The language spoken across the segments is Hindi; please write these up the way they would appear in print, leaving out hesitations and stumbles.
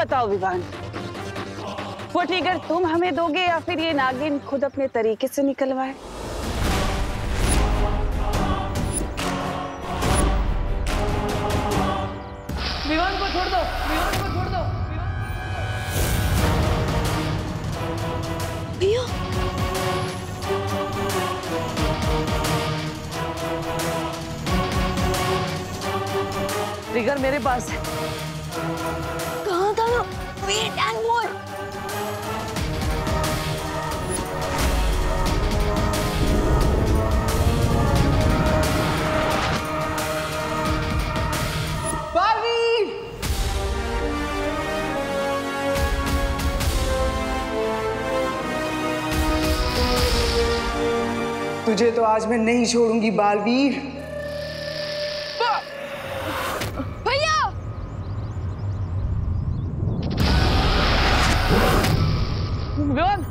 बताओ विवान, वो ट्रिगर तुम हमें दोगे या फिर ये नागिन खुद अपने तरीके से निकलवाए? विवान को छोड़ दो, विवान को छोड़ दो। भैया ट्रिगर मेरे पास है। कहाँ था वो? Wait and watch. तुझे तो आज मैं नहीं छोड़ूंगी बालवीर। भैया विवान,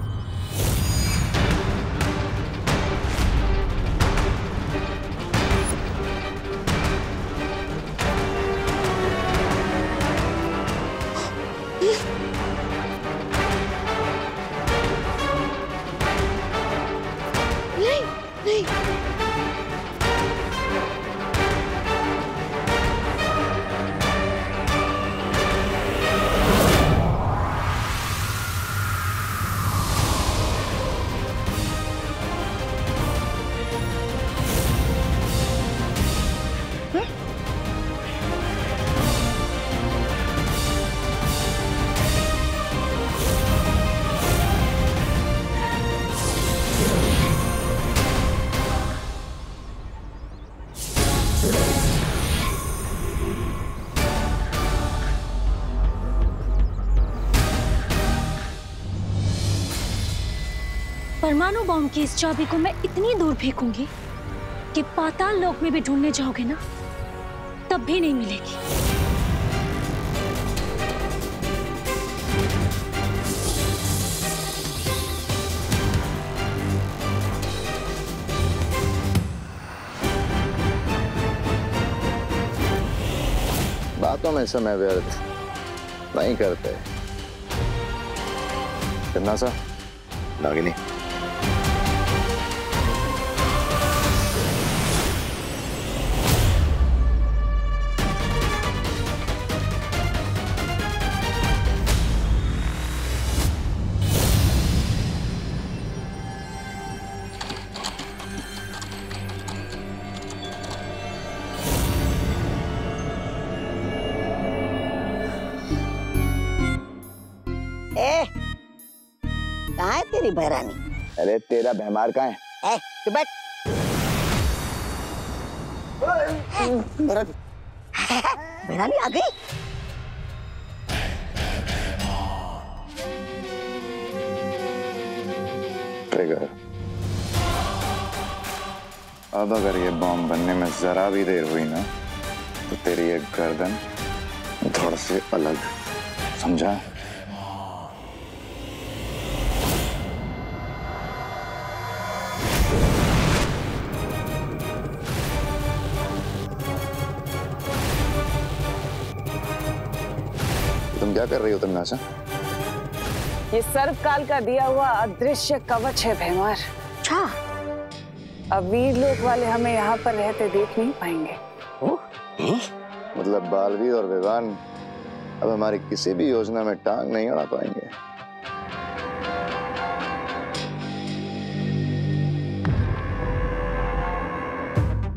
नहीं नहीं परमाणु बॉम्ब की इस चाबी को मैं इतनी दूर फेंकूंगी कि पाताल लोक में भी ढूंढने जाओगे ना, तब भी नहीं मिलेगी। बातों में समय व्यर्थ नहीं करते। कितना सा नागिनी, कहाँ है तेरी बहरानी? अरे तेरा भैमार कहाँ है? तू बैठ। बहरानी आ गई? ट्रिगर, अब अगर ये बॉम्ब बनने में जरा भी देर हुई ना, तो तेरी एक गर्दन धड़ से अलग, समझा? तुम क्या कर रही हो तन्नासा? ये सर्वकाल का दिया हुआ अदृश्य कवच है भैमार। अच्छा, अब वीर लोक वाले हमें यहाँ पर रहते देख नहीं पाएंगे। मतलब बालवीर और विवान अब हमारी किसी भी योजना में टांग नहीं अड़ा पाएंगे।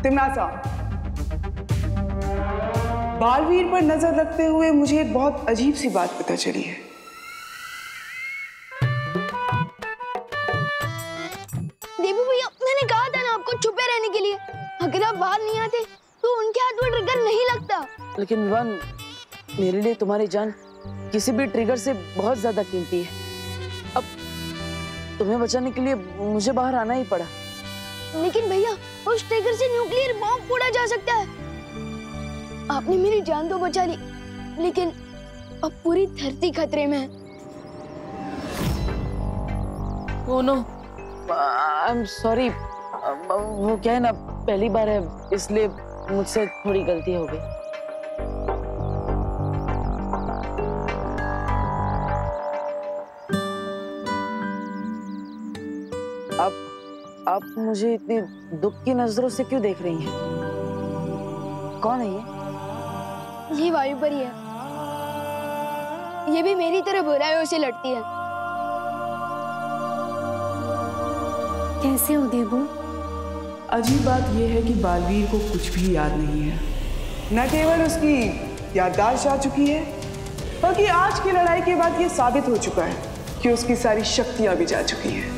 तिमनासा, बालवीर पर नजर रखते हुए मुझे एक बहुत अजीब सी बात पता चली है। देवी भैया, मैंने कहा था ना आपको छुपे रहने के लिए। अगर आप बाहर नहीं आते तो उनके हाथ में ट्रिगर नहीं लगता। लेकिन विवान, मेरे लिए तुम्हारी जान किसी भी ट्रिगर से बहुत ज्यादा कीमती है। अब तुम्हें बचाने के लिए मुझे बाहर आना ही पड़ा। लेकिन भैया, उस ट्रिगर से न्यूक्लियर बॉम्ब फोड़ा जा सकता है। आपने मेरी जान तो बचा ली, लेकिन अब पूरी धरती खतरे में है। Oh no, I am sorry. वो क्या है ना, पहली बार है इसलिए मुझसे थोड़ी गलती हो गई। आप मुझे इतनी दुख की नजरों से क्यों देख रही हैं? कौन है ये वायु परी है। ये भी मेरी तरह बुराइयों से लड़ती है। कैसे हो देवू? अजीब बात यह है कि बालवीर को कुछ भी याद नहीं है। न केवल उसकी याददाश्त जा चुकी है, बल्कि आज की लड़ाई के बाद यह साबित हो चुका है कि उसकी सारी शक्तियां भी जा चुकी हैं।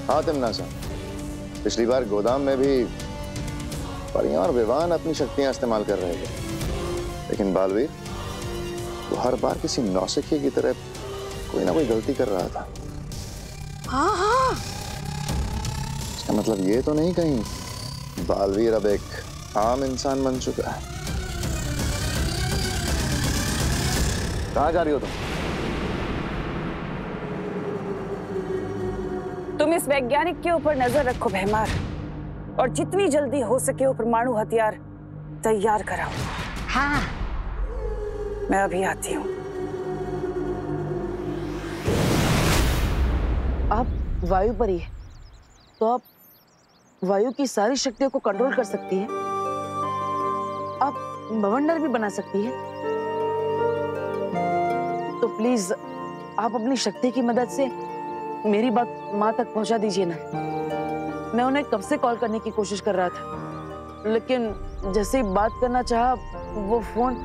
हाँ तिमनासा, पिछली बार गोदाम में भी परियां और विवान अपनी शक्तियां इस्तेमाल कर रहे थे, लेकिन बालवीर वो हर बार किसी नौसिखिए की तरह कोई ना कोई गलती कर रहा था। हाँ। इसका मतलब ये तो नहीं कहीं बालवीर अब एक आम इंसान बन चुका है। कहाँ जा रही हो तुम इस वैज्ञानिक के ऊपर नजर रखो भैमार, और जितनी जल्दी हो सके वो परमाणु हथियार तैयार कराओ। हाँ। मैं अभी आती हूँ। आप वायु परी है, तो आप वायु की सारी शक्तियों को कंट्रोल कर सकती हैं। आप बवंडर भी बना सकती हैं। तो प्लीज आप अपनी शक्ति की मदद से मेरी बात माँ तक पहुंचा दीजिए ना। मैं उन्हें कब से कॉल करने की कोशिश कर रहा था, लेकिन जैसे ही बात करना चाहा वो फोन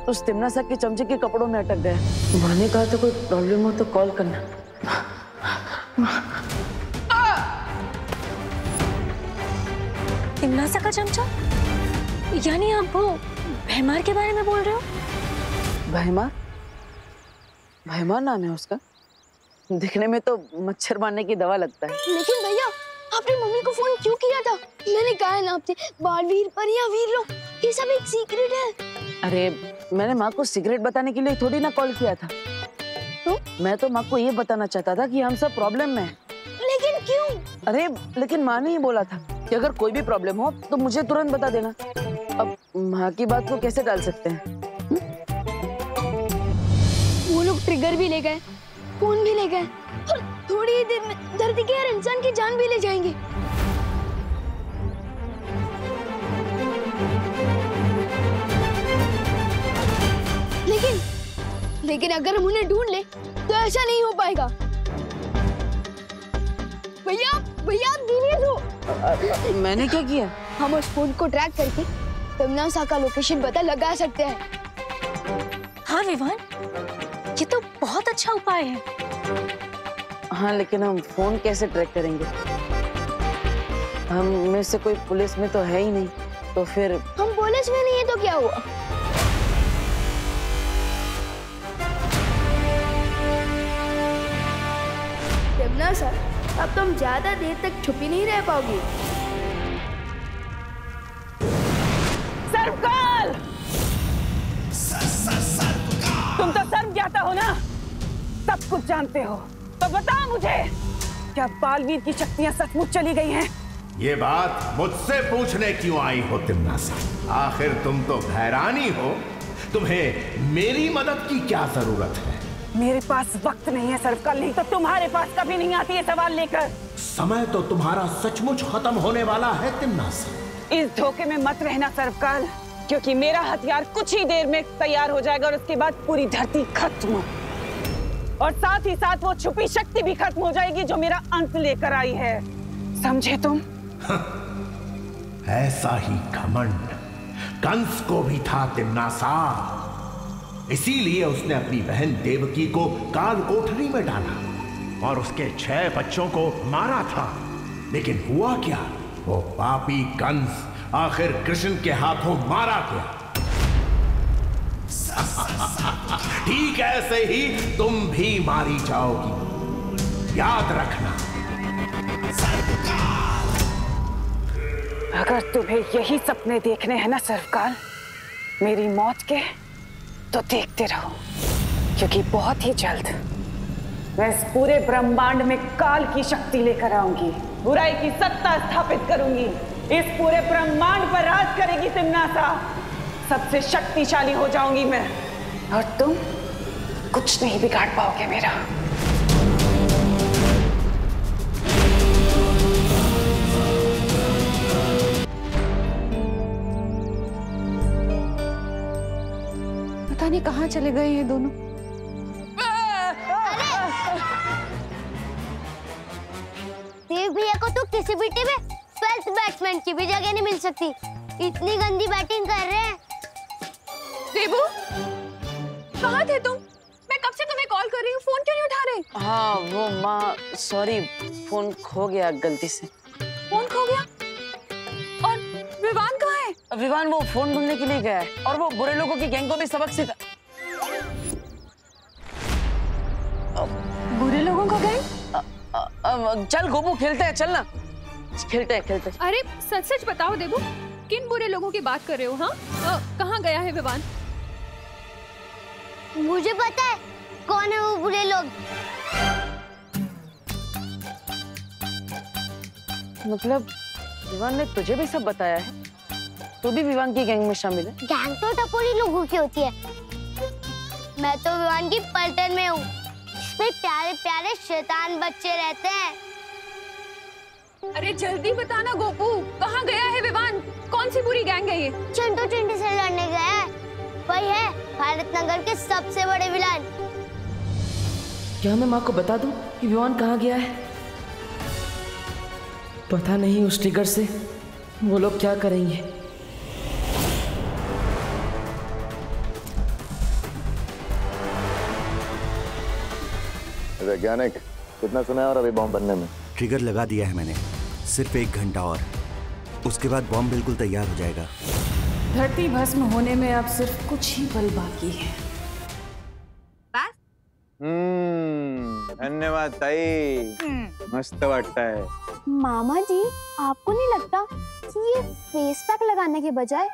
उस तिमनासा के चमचे के कपड़ों में अटक गया। माँ ने कहा था कोई प्रॉब्लम हो तो कॉल करना। तिमनासा का चमचा? यानी आप वो भैमार के बारे में बोल रहे हो? भैमार? भैमार नाम है उसका? दिखने में तो मच्छर मारने की दवा लगता है। लेकिन भैया, आपने मम्मी को फोन क्यों किया था? मैंने कहा है ना आपसे, बालवीर परियां वीर लोग ये सब एक सीक्रेट है। अरे मैंने माँ को सीक्रेट बताने के लिए थोड़ी ना कॉल किया था। तो मैं तो माँ को ये बताना चाहता था कि हम सब प्रॉब्लम में हैं। लेकिन क्यों? अरे लेकिन माँ ने ही बोला था कि अगर कोई भी प्रॉब्लम हो तो मुझे तुरंत बता देना। अब माँ की बात को कैसे टाल सकते हैं? वो लोग ट्रिगर भी ले गए, फोन भी ले गए, और थोड़ी ही देर में धरती के हर इंसान की जान भी ले जाएंगे। लेकिन अगर हम उन्हें ढूंढ ले तो ऐसा नहीं हो पाएगा। भैया भैया धीरे से। मैंने क्या किया? हम उस फोन को ट्रैक करके तिमनासा का लोकेशन पता लगा सकते हैं। हाँ विवान, ये तो बहुत अच्छा उपाय है। हाँ लेकिन हम फोन कैसे ट्रैक करेंगे? हम में से कोई पुलिस में तो है ही नहीं, तो फिर हम पुलिस में नहीं है तो क्या हुआ? तिमनासा, अब तुम ज्यादा देर तक छुपी नहीं रह पाओगी। सर्वकाल! तुम तो सर्व ज्ञाता हो ना, सब कुछ जानते हो, तो बताओ मुझे, क्या बालवीर की शक्तियां सचमुच चली गई हैं? ये बात मुझसे पूछने क्यों आई हो तिमनासा? आखिर तुम तो भैरानी हो, तुम्हें मेरी मदद की क्या जरूरत है? मेरे पास वक्त नहीं है सर्वकाल, नहीं तो तुम्हारे पास कभी नहीं आती है सवाल लेकर। समय तो तुम्हारा सचमुच खत्म होने वाला है तिमनासा। इस धोखे में मत रहना सर्वकाल, क्योंकि मेरा हथियार कुछ ही देर में तैयार हो जाएगा और उसके बाद पूरी धरती खत्म, और साथ ही साथ वो छुपी शक्ति भी खत्म हो जाएगी जो मेरा अंत लेकर आई है। समझे तुम? ऐसा ही घमंड कंस को भी था तिमनासा, इसीलिए उसने अपनी बहन देवकी को काल कोठरी में डाला और उसके 6 बच्चों को मारा था। लेकिन हुआ क्या? वो पापी कंस आखिर कृष्ण के हाथों मारा गया। ठीक ऐसे ही तुम भी मारी जाओगी, याद रखना। अगर तुम्हें यही सपने देखने हैं ना सर्वकाल, मेरी मौत के, तो देखते रहो, क्योंकि बहुत ही जल्द मैं इस पूरे ब्रह्मांड में काल की शक्ति लेकर आऊंगी, बुराई की सत्ता स्थापित करूंगी, इस पूरे ब्रह्मांड पर राज करेगी तिमनासा, सबसे शक्तिशाली हो जाऊंगी मैं, और तुम कुछ नहीं बिगाड़ पाओगे मेरा। कहाँ चले गए ये दोनों? देव भैया को तो किसी भी टीम में 12th बैट्समैन की भी जगह नहीं मिल सकती। इतनी गंदी बैटिंग कर रहे हैं। देवू, कहाँ थे तुम? मैं कब से तुम्हें कॉल कर रही हूँ, फोन क्यों नहीं उठा रहे? हाँ वो माँ, सॉरी, फोन खो गया गलती से। फोन खो गया? और विवान कहाँ है? विवान वो फोन ढूंढने के लिए गया है और वो बुरे लोगों की गैंग को भी सबक सिखा। बुरे लोगों का गैंग? चल गोपू, खेलते हैं, चल ना, खेलते हैं। अरे सच सच बताओ देवू, किन बुरे लोगों की बात कर रहे हो? हाँ, कहाँ गया है विवान? मुझे पता है कौन है वो बुरे लोग। मतलब विवान ने तुझे भी सब बताया है? तू भी विवान की गैंग में शामिल है? गैंग तो टपोरी लोगों की होती है। मैं तो विवान की पलटन में हूँ। इसमें प्यारे प्यारे शैतान बच्चे रहते हैं। अरे जल्दी बताना गोपू, कहाँ गया है विवान? कौन सी बुरी गैंग है ये? चिंटू चिंटी से लड़ने गया है। वही है भारत नगर के सबसे बड़े विलन। क्या मैं माँ को बता दूं कि विवान कहाँ गया है? पता नहीं उस ट्रिगर से वो लोग क्या करेंगे। वैज्ञानिक, कितना समय और अभी बॉम्ब बनने में? ट्रिगर लगा दिया है मैंने, सिर्फ 1 घंटा और उसके बाद बॉम्ब बिल्कुल तैयार हो जाएगा। धरती भस्म होने में अब सिर्फ कुछ ही पल बाकी है। धन्यवाद ताई, मस्त वाटता है। मामा जी, आपको नहीं लगता कि ये फेस पैक लगाने के बजाय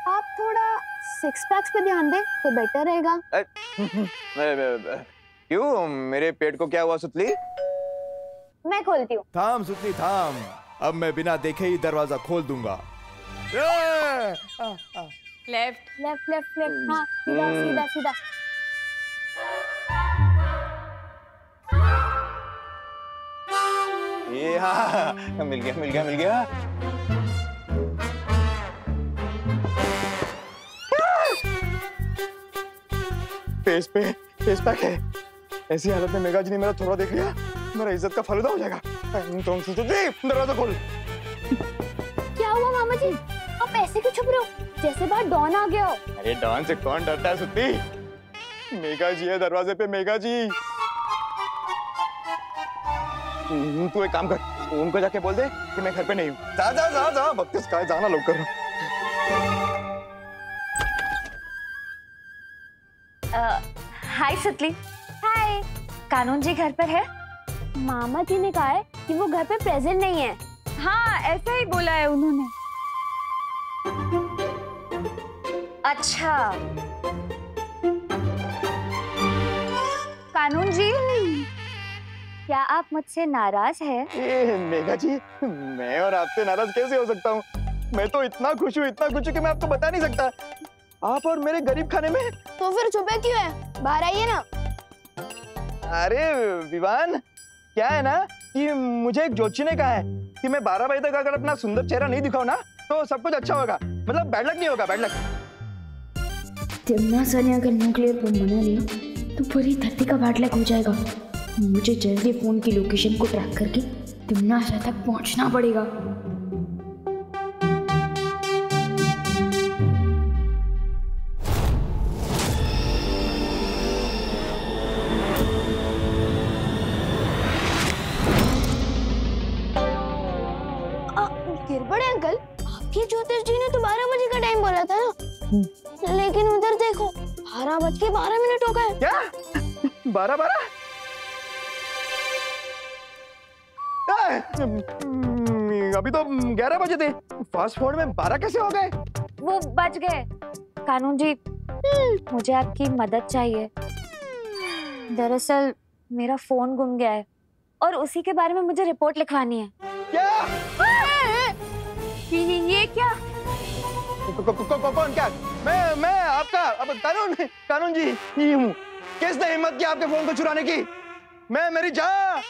आप थोड़ा 6 पैक्स पे ध्यान दें तो बेटर रहेगा? क्यों, मेरे पेट को क्या हुआ सुतली? मैं खोलती हूँ। थाम सुतली थाम, अब मैं बिना देखे ही दरवाजा खोल दूंगा। लेफ्ट लेफ्ट लेफ्ट लेफ्ट, हाँ सीधा सीधा सीधा। ये हाँ, मिल गया। फेस पैक है। ऐसी हालत में मेघा जी ने मेरा थोड़ा देख लिया, मेरा इज्जत का फालूदा हो जाएगा। दरवाजा खोल। क्या हुआ मामा जी, आप ऐसे क्यों छुप रहे हो, जैसे बाहर डॉन आ गया हो? अरे डॉन से कौन डरता है सुत्ती? मेघा जी है दरवाजे पे, मेघा जी। तू एक काम कर, उनको जाके बोल दे कि मैं घर पे नहीं हूँ। जा बत्तीस का जाना लोग कर। हाय सुतली। हाय। कानून जी घर पर है? मामा जी ने कहा है कि वो घर पे प्रेजेंट नहीं है। हाँ, ऐसा ही बोला है उन्होंने। अच्छा कानून जी, क्या आप मुझसे नाराज है? मेघा जी, मैं और आपसे नाराज कैसे हो सकता हूँ? मैं तो इतना खुश हूँ कि मैं आपको बता नहीं सकता। आप और मेरे गरीब खाने में। तो फिर छुपे क्यों है? बाहर आइए ना। अरे विवान, क्या है ना कि मुझे एक ज्योतिषी ने कहा है कि मैं 12 बजे तक अगर अपना सुंदर चेहरा नहीं दिखाऊं ना तो सब कुछ अच्छा होगा, मतलब बैड लक नहीं होगा, बैड लक। तिम्ना ने अगर न्यूक्लियर बम बना लिया तो पूरी धरती का बैड लक हो जाएगा। मुझे जल्दी फोन की लोकेशन को ट्रैक करके तिम्ना तक पहुंचना पड़ेगा। गिरबड़े अंकल, आपके ज्योतिष जी ने तो 12 बजे का टाइम बोला था ना, लेकिन उधर देखो 12:12 हो गए। क्या 12? अभी तो 11 बजे थे। फास्ट फॉरवर्ड में 12 कैसे हो गए? वो बच गए। कानून जी, मुझे आपकी मदद चाहिए। दरअसल मेरा फोन गुम गया है और उसी के बारे में मुझे रिपोर्ट लिखवानी है। क्या? ये क्या? कौन क्या? मैं आपका अब कानून जी ही हूँ। किसने हिम्मत की आपके फोन को चुराने की? मैं मेरी जान,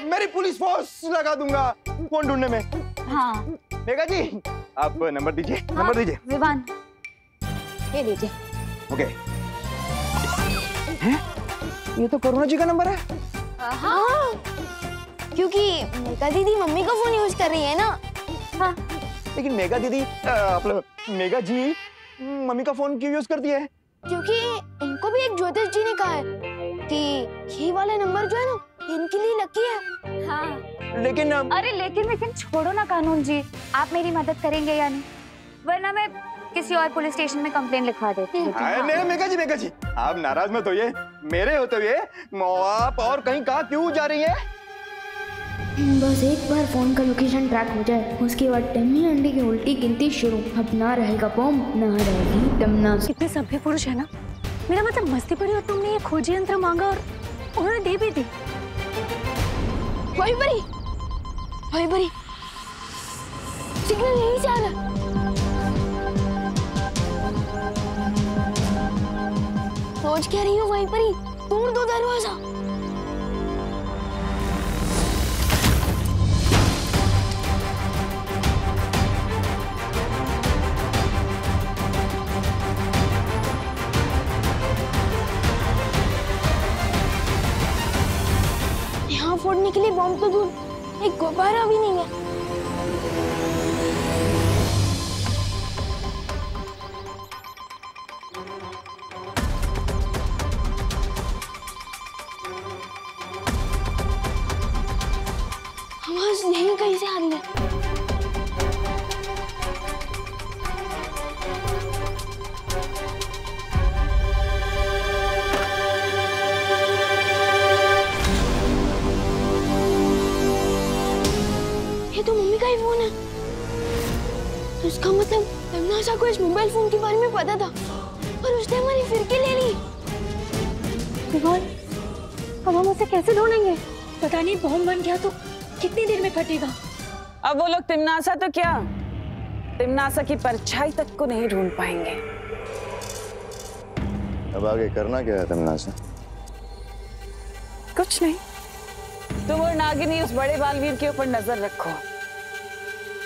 मेरी पुलिस फोर्स लगा दूंगा फोन ढूंढने में। हाँ। मेघा जी, आप नंबर दीजिए। नंबर दीजिए। विवान, ये लीजिए। ओके, ये तो करुणा जी का नंबर है। हाँ, क्योंकि मेघा दीदी मम्मी का फोन यूज कर रही है ना। हाँ। लेकिन मेघा दीदी मेघा जी मम्मी का फोन क्यों यूज करती है? क्योंकि इनको भी एक ज्योतिष जी ने कहा है कि ये वाला नंबर जो है ना इनके लिए लकी है। हाँ। लेकिन अरे लेकिन छोड़ो ना कानून जी, आप मेरी मदद करेंगे या नहीं? वरना मैं किसी और पुलिस स्टेशन में कंप्लेन लिखवा देती हूँ। नहीं मेघा जी आप नाराज मत होइए। मेरे होते हुए आप और कहीं कहाँ क्यों जा रही है? बस एक बार फोन का लोकेशन ट्रैक हो जाए, उसके बाद टम्मी अंडे की उल्टी गिनती शुरू। अब ना रहेगा बॉम्ब, ना रहेगी टमना। कितने सभ्य पुरुष है ना। मेरा मतलब मस्ती पड़ी और तुमने ये खोजी यंत्र मांगा और उन्होंने दे भी दी। वही बड़ी सिग्नल यहीं से आ रहा। सोच क्या रही हो वहीं पर ही? तोड़ दो दरवाजा। यहाँ फोड़ने के लिए बॉम्ब तो दूर, एक गुब्बारा भी नहीं है। आवाज यहीं कहीं से आ रही है। ये तो मम्मी का ही फोन है। तो इसका मतलब तमन्ना को इस मोबाइल फोन के बारे में पता था और उसने हमारी फिरकी ले ली। अब हम उसे कैसे ढूंढेंगे? पता नहीं बॉम्ब बन गया तो कितनी देर में फटेगा। अब वो लोग तिमनासा तो क्या, तिमनासा की परछाई तक को नहीं ढूंढ पाएंगे। अब आगे करना क्या है तिमनासा? कुछ नहीं, तुम और नागिनी उस बड़े बालवीर के ऊपर नजर रखो,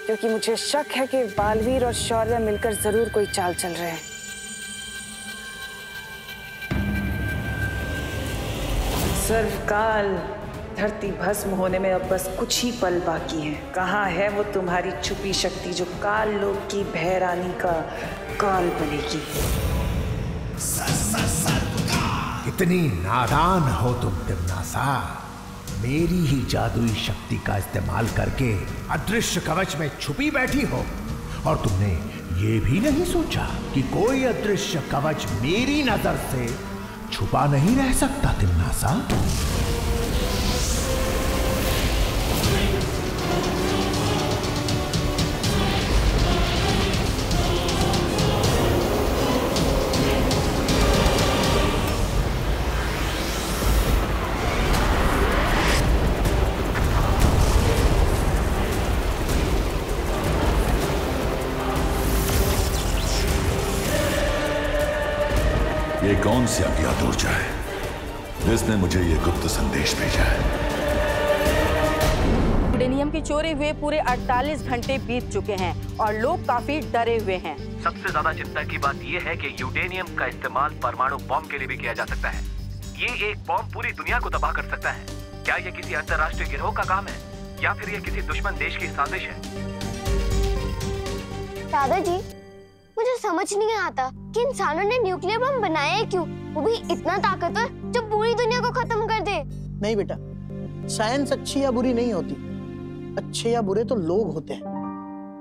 क्योंकि मुझे शक है कि बालवीर और शौर्य मिलकर जरूर कोई चाल चल रहे हैं। सर्वकाल, धरती भस्म होने में अब बस कुछ ही पल बाकी है। कहाँ है वो तुम्हारी छुपी शक्ति जो काल लोक की भैरानी का काल बनेगी? कितनी नादान हो तुम तिमनासा। मेरी ही जादुई शक्ति का इस्तेमाल करके अदृश्य कवच में छुपी बैठी हो और तुमने ये भी नहीं सोचा कि कोई अदृश्य कवच मेरी नजर से छुपा नहीं रह सकता तिमनासा। ये कौन सी अज्ञात ऊर्जा है जिसने मुझे ये गुप्त संदेश भेजा है? यूरेनियम की चोरी हुए पूरे 48 घंटे बीत चुके हैं और लोग काफी डरे हुए हैं। सबसे ज्यादा चिंता की बात यह है कि यूरेनियम का इस्तेमाल परमाणु बॉम्ब के लिए भी किया जा सकता है। ये एक बॉम्ब पूरी दुनिया को तबाह कर सकता है। क्या ये किसी अंतर्राष्ट्रीय गिरोह का काम है या फिर ये किसी दुश्मन देश की साजिश है? दादाजी, मुझे समझ नहीं आता कि इंसानों ने न्यूक्लियर बम बनाया है क्यों, वो भी इतना ताकतवर जो पूरी दुनिया को खत्म कर दे। नहीं बेटा, साइंस अच्छी या बुरी नहीं होती, अच्छे या बुरे तो लोग होते हैं।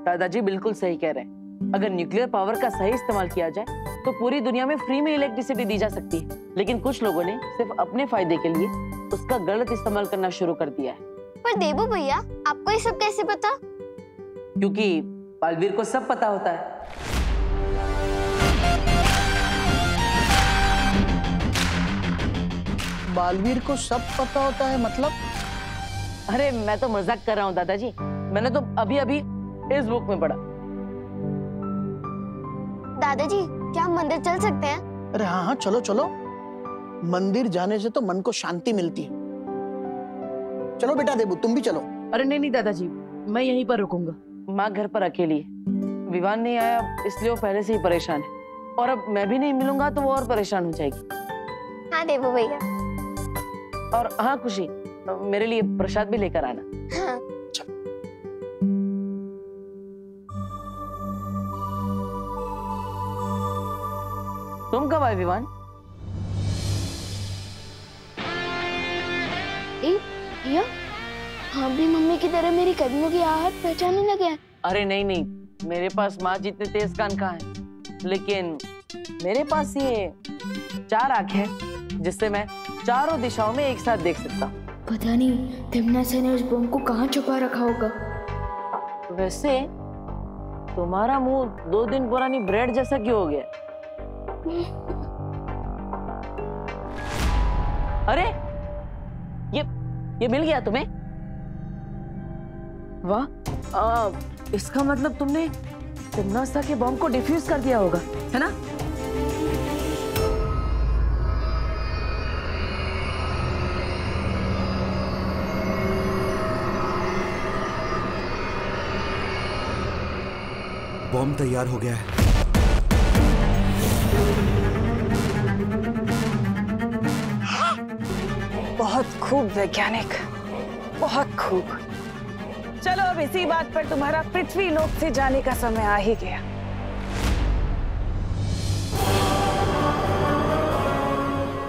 दादाजी बिल्कुल सही कह रहे हैं। अगर न्यूक्लियर पावर का सही इस्तेमाल किया जाए तो पूरी दुनिया में फ्री में इलेक्ट्रिसिटी दी जा सकती है, लेकिन कुछ लोगों ने सिर्फ अपने फायदे के लिए उसका गलत इस्तेमाल करना शुरू कर दिया है। पर देबू भैया, आपको ये सब कैसे पता? क्योंकि बालवीर को सब पता होता है। बालवीर को सब पता होता है मतलब? अरे मैं तो मजाक कर रहा हूँ दादाजी, मैंने तो अभी अभी इस बुक में पढ़ा। दादाजी, क्या हम मंदिर चल सकते हैं? अरे हाँ हाँ, चलो चलो। मंदिर जाने से तो मन को शांति मिलती है। चलो बेटा देबू, तुम भी चलो। अरे नहीं नहीं दादाजी, मैं यहीं पर रुकूंगा। माँ घर पर अकेली है, विवान नहीं आया इसलिए वो पहले से ही परेशान है, और अब मैं भी नहीं मिलूंगा तो वो और परेशान हो जाएगी। हाँ हाँ देवू भैया। और हाँ खुशी, मेरे लिए प्रसाद भी लेकर आना। हाँ। तुम कब आए विवान? भैया, हाँ भी मम्मी की तरह मेरी कदमों की आहट पहचानने लगे हैं। अरे नहीं नहीं, मेरे पास माँ जितने तेज कान कहाँ है, लेकिन मेरे पास ये 4 आंखें हैं जिससे मैं चारों दिशाओं में एक साथ देख सकता हूँ। पता नहीं तिमना से ने उस बम को कहाँ छुपा रखा होगा। वैसे तुम्हारा मुंह 2 दिन पुरानी ब्रेड जैसा क्यों हो गया? अरे ये मिल गया तुम्हें? वाह, इसका मतलब तुमने तिम्नासा के बॉम्ब को डिफ्यूज कर दिया होगा, है ना? बॉम्ब तैयार हो गया है। बहुत खूब वैज्ञानिक, बहुत खूब। चलो अब इसी बात पर तुम्हारा पृथ्वी लोक से जाने का समय आ ही गया।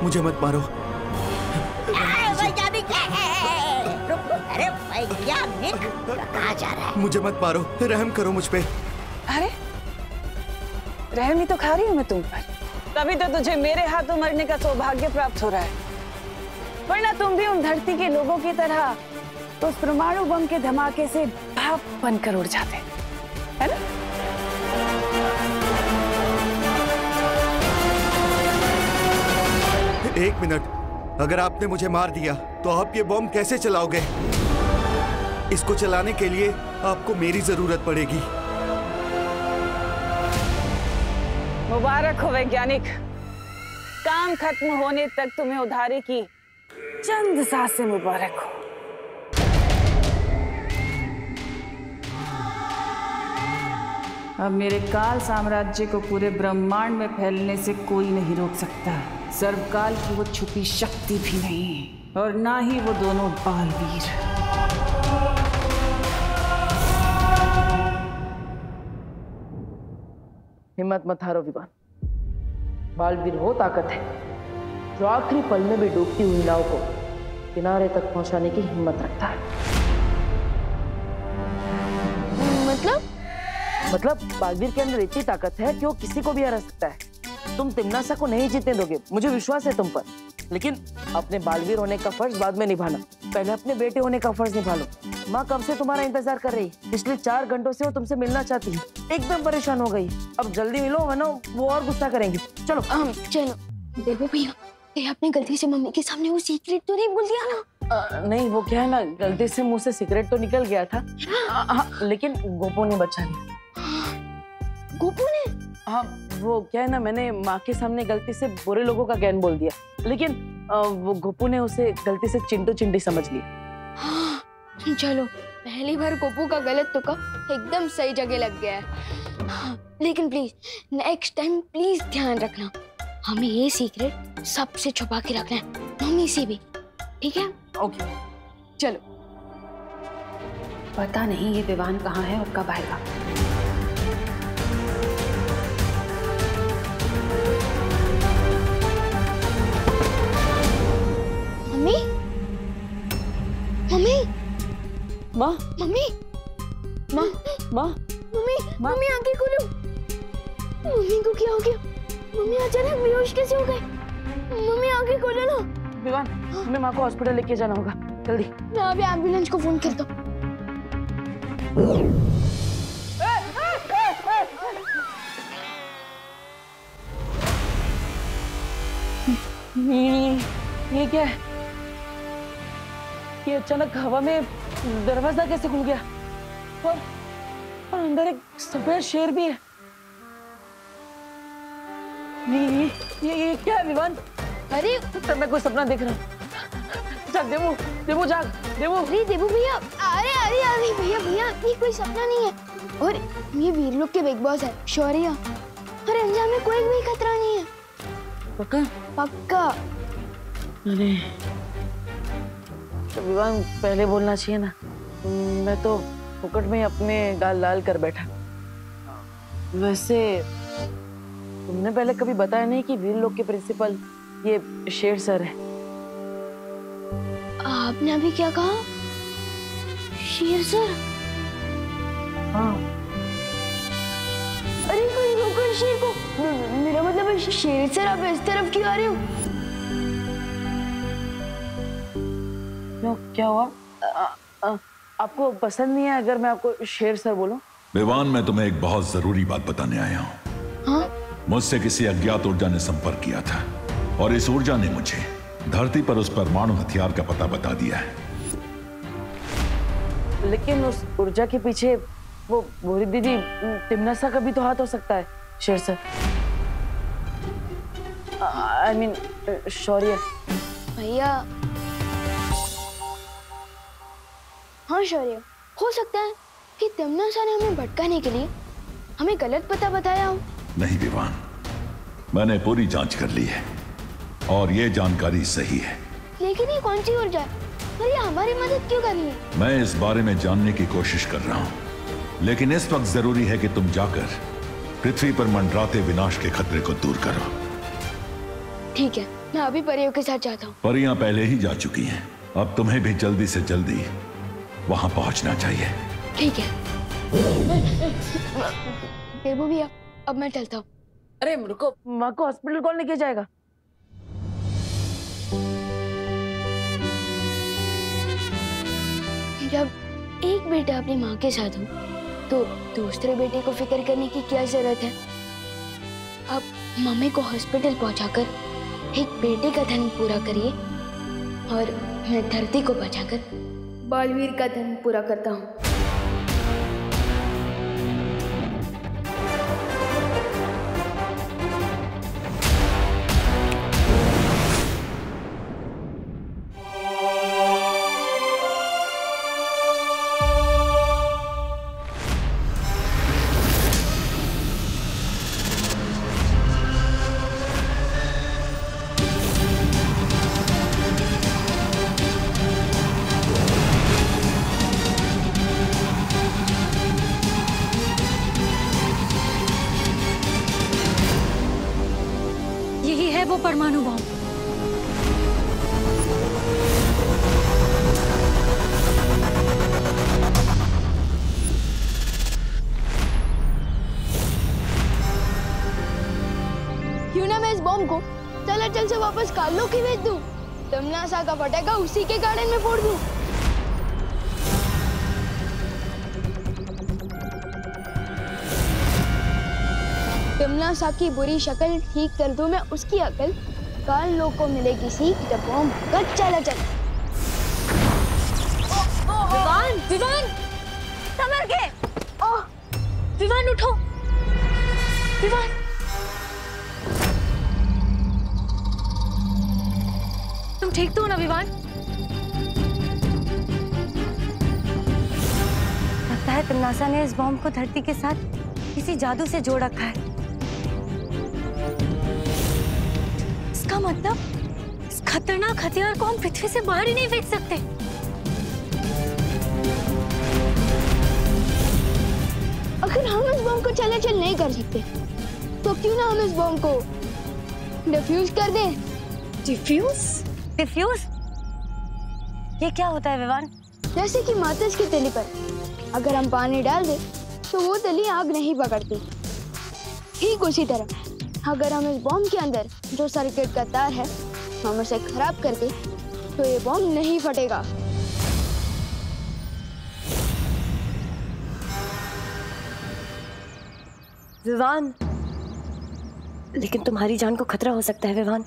मुझे मत मारो। वैज्ञानिक, अरे वैज्ञानिक कहाँ जा रहा है? मुझे मत मारो, रहम करो मुझ पे। अरे रहम ही तो खा रही हूँ मैं तुम पर, तभी तो तुझे मेरे हाथों मरने का सौभाग्य प्राप्त हो रहा है। वरना तुम भी उन धरती के लोगों की तरह तो उस परमाणु बम के धमाके से भाप बनकर उड़ जाते, है ना? एक मिनट, अगर आपने मुझे मार दिया तो आप ये बॉम्ब कैसे चलाओगे? इसको चलाने के लिए आपको मेरी जरूरत पड़ेगी। मुबारक हो वैज्ञानिक, काम खत्म होने तक तुम्हें उधारी की चंद सांसें मुबारक हो। अब मेरे काल साम्राज्य को पूरे ब्रह्मांड में फैलने से कोई नहीं रोक सकता। सर्वकाल की वो छुपी शक्ति भी नहीं, और ना ही वो दोनों बालवीर। हिम्मत मत हारो विवान। बालवीर वो ताकत है जो आखिरी पल में भी डूबती हुई नाव को किनारे तक पहुंचाने की हिम्मत रखता है। मतलब बालवीर के अंदर इतनी ताकत है कि वो किसी को भी हरा सकता है। तुम तिम्नासा को नहीं जीतने दोगे, मुझे विश्वास है तुम पर। लेकिन अपने बालवीर होने का फर्ज बाद में निभाना, पहले अपने बेटे होने का फर्ज निभा लो। माँ कब से तुम्हारा इंतजार कर रही, पिछले 4 घंटों से वो तुमसे मिलना चाहती है, एकदम परेशान हो गई। अब जल्दी मिलो वरना वो और गुस्सा करेंगी। चलो चलो। देखो भैया, कहीं आपने गलती से मम्मी के सामने वो सीक्रेट तो नहीं बोल दिया ना? नहीं, वो क्या है ना, गलती से मुंह से सिगरेट तो निकल गया था। लेकिन गोपू ने बचा लिया। गोपू ने? हाँ, वो क्या है ना, मैंने माँ के सामने गलती से बुरे लोगों का ज्ञान बोल दिया, लेकिन वो गोपू ने उसे गलती से चिंटू चिंटी समझ लिया। हाँ, चलो पहली बार गोपू का गलत तुक्का एकदम सही जगह लग गया है। हाँ, लेकिन प्लीज नेक्स्ट टाइम प्लीज ध्यान रखना, हमें ये सीक्रेट सबसे छुपा के रखना है, मम्मी से भी, ठीक है? ओके चलो। पता नहीं ये विवान कहाँ है और कब आएगा। मम्मी, मम्मी, माँ, मम्मी, माँ, माँ, मम्मी, मम्मी आंखें खोलो। मम्मी को क्या हो गया? मम्मी अचानक बेहोश कैसे हो गए? मम्मी आंखें खोलो ना। विवान, हमें माँ को हॉस्पिटल लेके जाना होगा, जल्दी। मैं अभी एम्बुलेंस को फोन करता हूँ। ये क्या है? ये अचानक हवा में दरवाजा कैसे खुल गया? और अंदर एक सफेद शेर भी है। ये क्या है विवान? अरे तब मैं कोई सपना देख रहा हूँ। जाग देवू, देवू जाग, देवू। अरे देवू भैया, अरे अरे अरे भैया भैया, ये कोई सपना नहीं है, और ये वीरलोक के बिग बॉस है शौर्य, और अंजाम में कोई भी खतरा नहीं है। पक्का? पक्का। अरे तो विवान पहले बोलना चाहिए ना, मैं तो फुकट में अपने गाल लाल कर बैठा। वैसे तुमने पहले कभी बताया नहीं कि वीर लोग के प्रिंसिपल ये शेर सर है। आपने अभी क्या कहा? शेर सर? हाँ। अरे कोई रोको शेर को, मेरा मतलब है शेर सर आप इस तरफ क्यों आ रहे हो? क्यों, क्या हुआ? आपको पसंद नहीं है अगर मैं आपको शेर सर बोलूं? विवान, मैं तुम्हें एक बहुत जरूरी बात बताने आया हूँ। हाँ? मुझसे किसी अज्ञात ऊर्जा ने संपर्क किया था और इस ऊर्जा ने मुझे धरती पर उस परमाणु हथियार का पता बता दिया है। लेकिन उस ऊर्जा के पीछे वो भूरी दीदी तिमनासा का भी तो हाथ हो सकता है शेर सर। I mean, शौर्य। भैया, हाँ शौर्य, हो सकता है कि तिमनासा ने हमें भटकाने के लिए हमें गलत पता बताया हो। नहीं विवान, मैंने पूरी जांच कर ली है और ये जानकारी सही है। लेकिन ये कौन सी ऊर्जा है और ये हमारी मदद क्यों कर रही है? मैं इस बारे में जानने की कोशिश कर रहा हूँ, लेकिन इस वक्त जरूरी है कि तुम जाकर पृथ्वी पर मंडराते विनाश के खतरे को दूर करो। ठीक है, मैं अभी परियों के साथ जाता हूँ। परियां पहले ही जा चुकी हैं, अब तुम्हें भी जल्दी से जल्दी वहां पहुंचना चाहिए। ठीक है। देवू भैया, अब मैं चलता हूँ। अरे रुको, माँ को हॉस्पिटल कौन लेके जाएगा? जब एक बेटा अपनी माँ के साथ हो तो दूसरे बेटे को फिक्र करने की क्या जरूरत है? अब मम्मी को हॉस्पिटल पहुंचाकर एक बेटे का धन पूरा करिए और मैं धरती को बचाकर बालवीर का धन पूरा करता हूँ। वो परमाणु बम। क्यों ना मैं इस बम को चल से वापस कालो की भेज दूं? तिमनासा का पटाखा उसी के गार्डन में फोड़ दूं। तिमनासा की बुरी शक्ल ठीक कर दूं मैं उसकी अकल। काल लोग को मिलेगी सीख जब बम गच चला चल। विवान, विवान, संभल के। विवान उठो। विवान, तुम ठीक तो हो ना विवान? लगता है तिमनासा ने इस बॉम्ब को धरती के साथ किसी जादू से जोड़ रखा है। इसका मतलब इस खतरनाक हथियार को हम पृथ्वी से बाहर ही नहीं फेंक सकते। अगर हम इस बॉम्ब को चलाचल नहीं कर सकते तो क्यों ना हम इस बॉम्ब को डिफ्यूज कर दें? डिफ्यूज? डिफ्यूज? ये क्या होता है विवान? जैसे कि माचिस की तिली पर अगर हम पानी डाल दें तो वो तिली आग नहीं पकड़ती। ठीक उसी तरह अगर हम इस बॉम्ब के अंदर जो सर्किट का तार है हम उसे खराब कर दें तो ये बॉम्ब नहीं फटेगा। विवान, लेकिन तुम्हारी जान को खतरा हो सकता है विवान।